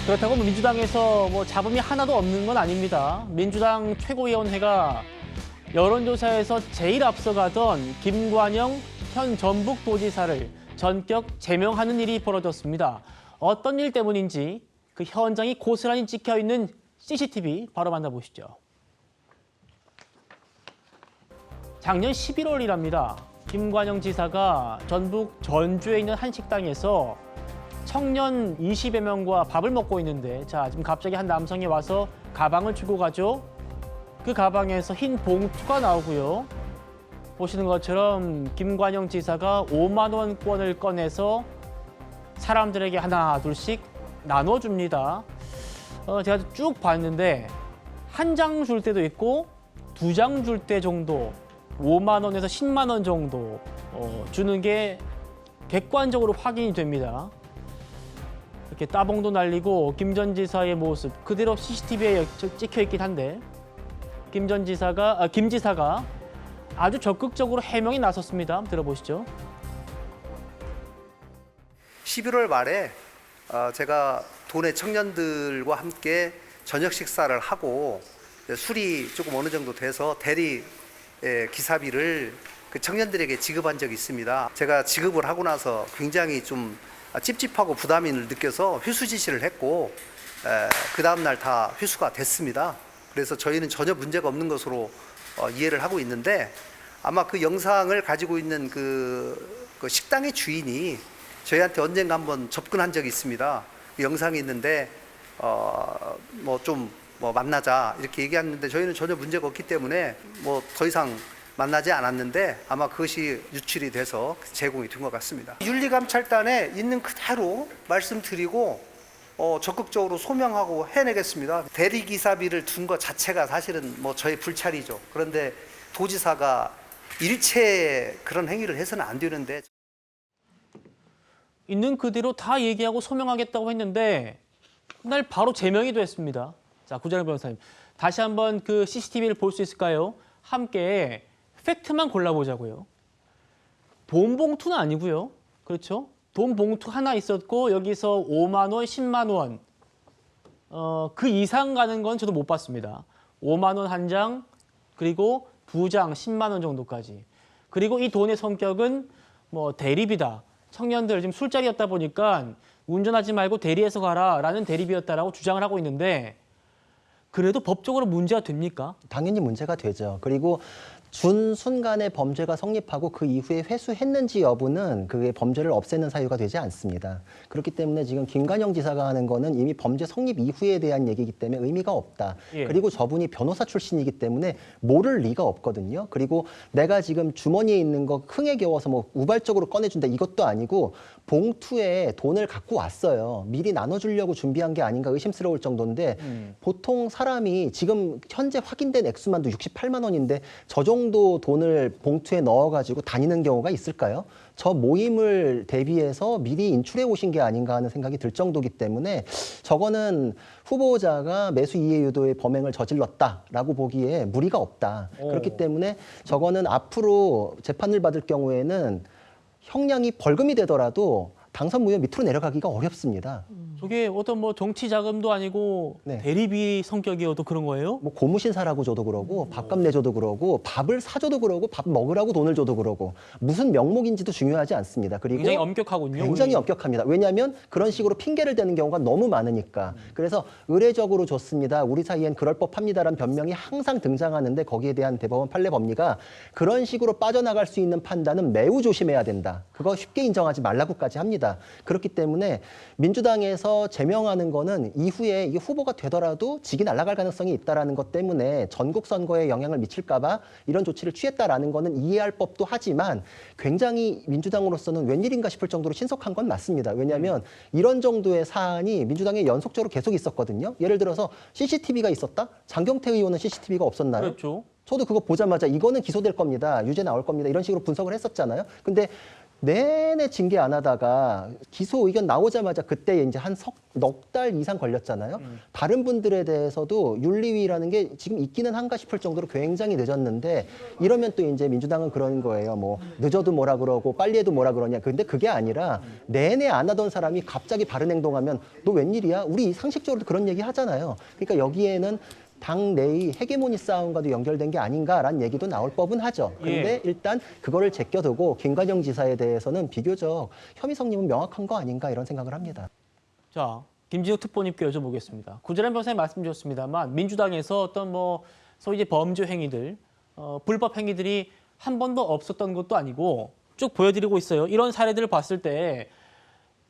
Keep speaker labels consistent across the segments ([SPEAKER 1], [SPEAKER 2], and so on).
[SPEAKER 1] 그렇다고 민주당에서 잡음이 하나도 없는 건 아닙니다. 민주당 최고위원회가 여론조사에서 제일 앞서가던 김관영 현 전북도지사를 전격 제명하는 일이 벌어졌습니다. 어떤 일 때문인지 그 현장이 고스란히 찍혀있는 CCTV 바로 만나보시죠. 작년 11월이랍니다. 김관영 지사가 전북 전주에 있는 한 식당에서 청년 20여 명과 밥을 먹고 있는데 지금 갑자기 한 남성이 와서 가방을 주고 가죠. 그 가방에서 흰 봉투가 나오고요. 보시는 것처럼 김관영 지사가 5만 원권을 꺼내서 사람들에게 하나 둘씩 나눠줍니다. 제가 쭉 봤는데 한 장 줄 때도 있고 2장 줄 때 정도 5만 원에서 10만 원 정도 주는 게 객관적으로 확인이 됩니다. 이렇게 따봉도 날리고 김 전 지사의 모습 그대로 CCTV에 찍혀 있긴 한데 김 지사가 아주 적극적으로 해명에 나섰습니다. 한번 들어보시죠.
[SPEAKER 2] 11월 말에 제가 도내 청년들과 함께 저녁 식사를 하고 술이 조금 어느 정도 돼서 대리 기사비를 그 청년들에게 지급한 적이 있습니다. 제가 지급을 하고 나서 굉장히 좀 찝찝하고 부담을 느껴서 휴수 지시를 했고 그 다음날 다 휴수가 됐습니다. 그래서 저희는 전혀 문제가 없는 것으로 이해를 하고 있는데 아마 그 영상을 가지고 있는 그 식당의 주인이 저희한테 언젠가 한번 접근한 적이 있습니다. 그 영상이 있는데 만나자 이렇게 얘기했는데 저희는 전혀 문제가 없기 때문에 더 이상 만나지 않았는데 아마 그것이 유출이 돼서 제공이 된 것 같습니다. 윤리감찰단에 있는 그대로 말씀드리고 적극적으로 소명하고 해내겠습니다. 대리기사비를 둔 것 자체가 사실은 저의 불찰이죠. 그런데 도지사가 일체 그런 행위를 해서는 안 되는데
[SPEAKER 1] 있는 그대로 다 얘기하고 소명하겠다고 했는데 그날 바로 제명이 됐습니다. 자, 구자룡 변호사님. 다시 한번 그 CCTV를 볼 수 있을까요? 함께 팩트만 골라보자고요. 돈 봉투는 아니고요. 그렇죠? 돈 봉투 하나 있었고 여기서 5만 원, 10만 원. 그 이상 가는 건 저도 못 봤습니다. 5만 원 한 장, 그리고 2장 10만 원 정도까지. 그리고 이 돈의 성격은 대리비다. 청년들 지금 술자리였다 보니까 운전하지 말고 대리해서 가라라는 대리비였다라고 주장을 하고 있는데 그래도 법적으로 문제가 됩니까?
[SPEAKER 3] 당연히 문제가 되죠. 그리고 준 순간에 범죄가 성립하고 그 이후에 회수했는지 여부는 그게 범죄를 없애는 사유가 되지 않습니다. 그렇기 때문에 지금 김관영 지사가 하는 거는 이미 범죄 성립 이후에 대한 얘기이기 때문에 의미가 없다.
[SPEAKER 1] 예.
[SPEAKER 3] 그리고 저분이 변호사 출신이기 때문에 모를 리가 없거든요. 그리고 내가 지금 주머니에 있는 거 흥에 겨워서 우발적으로 꺼내준다 이것도 아니고 봉투에 돈을 갖고 왔어요. 미리 나눠주려고 준비한 게 아닌가 의심스러울 정도인데 보통 사람이 지금 현재 확인된 액수만도 68만 원인데 저 정도 돈을 봉투에 넣어가지고 다니는 경우가 있을까요? 저 모임을 대비해서 미리 인출해 오신 게 아닌가 하는 생각이 들 정도이기 때문에 저거는 후보자가 매수 이해 유도의 범행을 저질렀다라고 보기에 무리가 없다. 그렇기 때문에 저거는 앞으로 재판을 받을 경우에는 형량이 벌금이 되더라도 당선 무효 밑으로 내려가기가 어렵습니다.
[SPEAKER 1] 저게 어떤 정치 자금도 아니고
[SPEAKER 3] 네.
[SPEAKER 1] 대리비 성격이어도 그런 거예요?
[SPEAKER 3] 고무신 사라고 줘도 그러고 밥값 내줘도 그러고 밥을 사줘도 그러고 밥 먹으라고 돈을 줘도 그러고 무슨 명목인지도 중요하지 않습니다. 그리고
[SPEAKER 1] 굉장히 엄격하군요.
[SPEAKER 3] 굉장히 엄격합니다. 왜냐하면 그런 식으로 핑계를 대는 경우가 너무 많으니까. 그래서 의례적으로 줬습니다. 우리 사이엔 그럴 법합니다라는 변명이 항상 등장하는데 거기에 대한 대법원 판례 법리가 그런 식으로 빠져나갈 수 있는 판단은 매우 조심해야 된다. 그거 쉽게 인정하지 말라고까지 합니다. 그렇기 때문에 민주당에서 제명하는 거는 이후에 이게 후보가 되더라도 직이 날아갈 가능성이 있다는 것 때문에 전국 선거에 영향을 미칠까 봐 이런 조치를 취했다라는 거는 이해할 법도 하지만 굉장히 민주당으로서는 웬일인가 싶을 정도로 신속한 건 맞습니다. 왜냐하면 이런 정도의 사안이 민주당에 연속적으로 계속 있었거든요. 예를 들어서 CCTV가 있었다? 장경태 의원은 CCTV가 없었나요?
[SPEAKER 1] 그렇죠.
[SPEAKER 3] 저도 그거 보자마자 이거는 기소될 겁니다. 유죄 나올 겁니다. 이런 식으로 분석을 했었잖아요. 근데 내내 징계 안 하다가 기소 의견 나오자마자 그때 이제 한 넉 달 이상 걸렸잖아요. 다른 분들에 대해서도 윤리위라는 게 지금 있기는 한가 싶을 정도로 굉장히 늦었는데 이러면 또 이제 민주당은 그런 거예요. 뭐 늦어도 뭐라 그러고 빨리 해도 뭐라 그러냐. 근데 그게 아니라 내내 안 하던 사람이 갑자기 바른 행동하면 너 웬일이야? 우리 상식적으로도 그런 얘기 하잖아요. 그러니까 여기에는 당 내의 헤게모니 싸움과도 연결된 게 아닌가라는 얘기도 나올 법은 하죠. 근데 일단 그거를 제껴두고 김관영 지사에 대해서는 비교적 혐의 성립은 명확한 거 아닌가 이런 생각을 합니다.
[SPEAKER 1] 자, 김진욱 특보님께 여쭤보겠습니다. 구재란 변호사님 말씀 주셨습니다만 민주당에서 어떤 뭐 소위 이제 범죄 행위들, 불법 행위들이 한 번도 없었던 것도 아니고 쭉 보여드리고 있어요. 이런 사례들을 봤을 때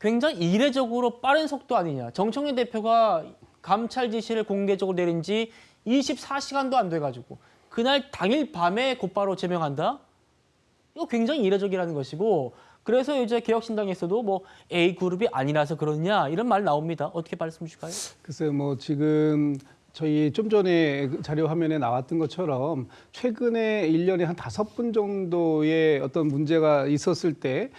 [SPEAKER 1] 굉장히 이례적으로 빠른 속도 아니냐. 정청래 대표가 감찰 지시를 공개적으로 내린 지 24시간도 안 돼가지고 그날 당일 밤에 곧바로 제명한다? 이거 굉장히 이례적이라는 것이고 그래서 이제 개혁신당에서도 뭐 A그룹이 아니라서 그러냐 이런 말 나옵니다. 어떻게 말씀 주실까요?
[SPEAKER 4] 글쎄요, 뭐 지금 저희 좀 전에 자료 화면에 나왔던 것처럼 최근에 1년에 한 5분 정도의 어떤 문제가 있었을 때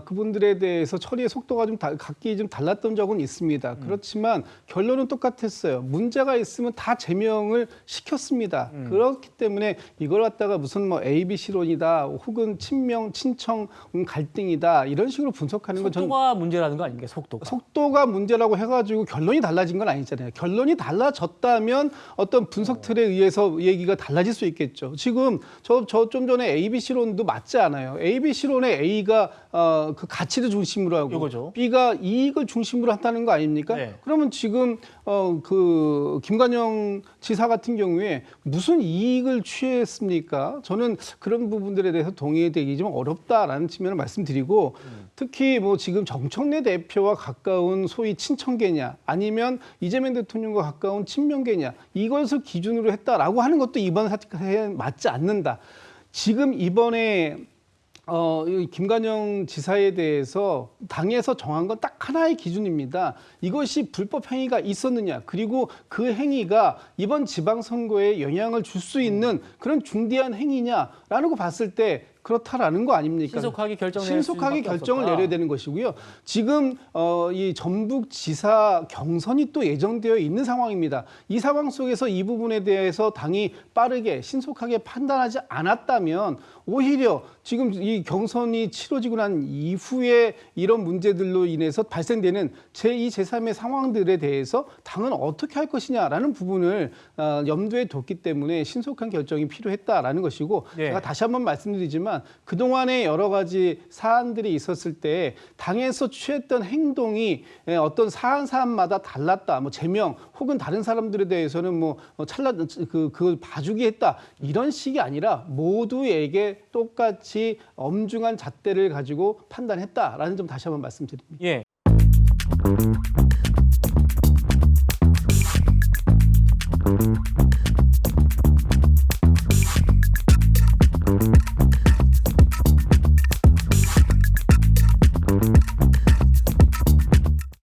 [SPEAKER 4] 그분들에 대해서 처리의 속도가 좀 각기 좀 달랐던 적은 있습니다. 그렇지만 결론은 똑같았어요. 문제가 있으면 다 제명을 시켰습니다. 그렇기 때문에 이걸 갖다가 무슨 뭐 ABC론이다 혹은 친명, 친청 갈등이다 이런 식으로 분석하는 건
[SPEAKER 1] 속도가 문제라는 거 아닙니까?
[SPEAKER 4] 속도가 문제라고 해가지고 결론이 달라진 건 아니잖아요. 결론이 달라졌다면 어떤 분석 틀에 의해서 얘기가 달라질 수 있겠죠. 지금 저 좀 전에 ABC론도 맞지 않아요. ABC론의 A가 그 가치를 중심으로 하고
[SPEAKER 1] 이거죠.
[SPEAKER 4] B가 이익을 중심으로 한다는 거 아닙니까?
[SPEAKER 1] 네.
[SPEAKER 4] 그러면 지금 그 김관영 지사 같은 경우에 무슨 이익을 취했습니까? 저는 그런 부분들에 대해서 동의되기 좀 어렵다라는 측면을 말씀드리고 특히 뭐 지금 정청래 대표와 가까운 소위 친청계냐 아니면 이재명 대통령과 가까운 친명계냐 이것을 기준으로 했다라고 하는 것도 이번 사태에 맞지 않는다. 지금 이번에 이 김관영 지사에 대해서 당에서 정한 건 딱 하나의 기준입니다. 이것이 불법 행위가 있었느냐, 그리고 그 행위가 이번 지방선거에 영향을 줄 수 있는 그런 중대한 행위냐라는 거 봤을 때 그렇다라는 거 아닙니까?
[SPEAKER 1] 신속하게
[SPEAKER 4] 신속하게 결정을 내려야 되는 것이고요. 지금 이 전북지사 경선이 또 예정되어 있는 상황입니다. 이 상황 속에서 이 부분에 대해서 당이 빠르게 신속하게 판단하지 않았다면 오히려 지금 이 경선이 치러지고 난 이후에 이런 문제들로 인해서 발생되는 제2, 제3의 상황들에 대해서 당은 어떻게 할 것이냐라는 부분을 염두에 뒀기 때문에 신속한 결정이 필요했다라는 것이고 제가 다시 한번 말씀드리지만 그동안의 여러 가지 사안들이 있었을 때 당에서 취했던 행동이 어떤 사안마다 달랐다. 뭐 제명 혹은 다른 사람들에 대해서는 뭐 찰나 그걸 봐주기 했다. 이런 식이 아니라 모두에게 똑같이 엄중한 잣대를 가지고 판단했다라는 점 다시 한번 말씀드립니다.
[SPEAKER 1] 예.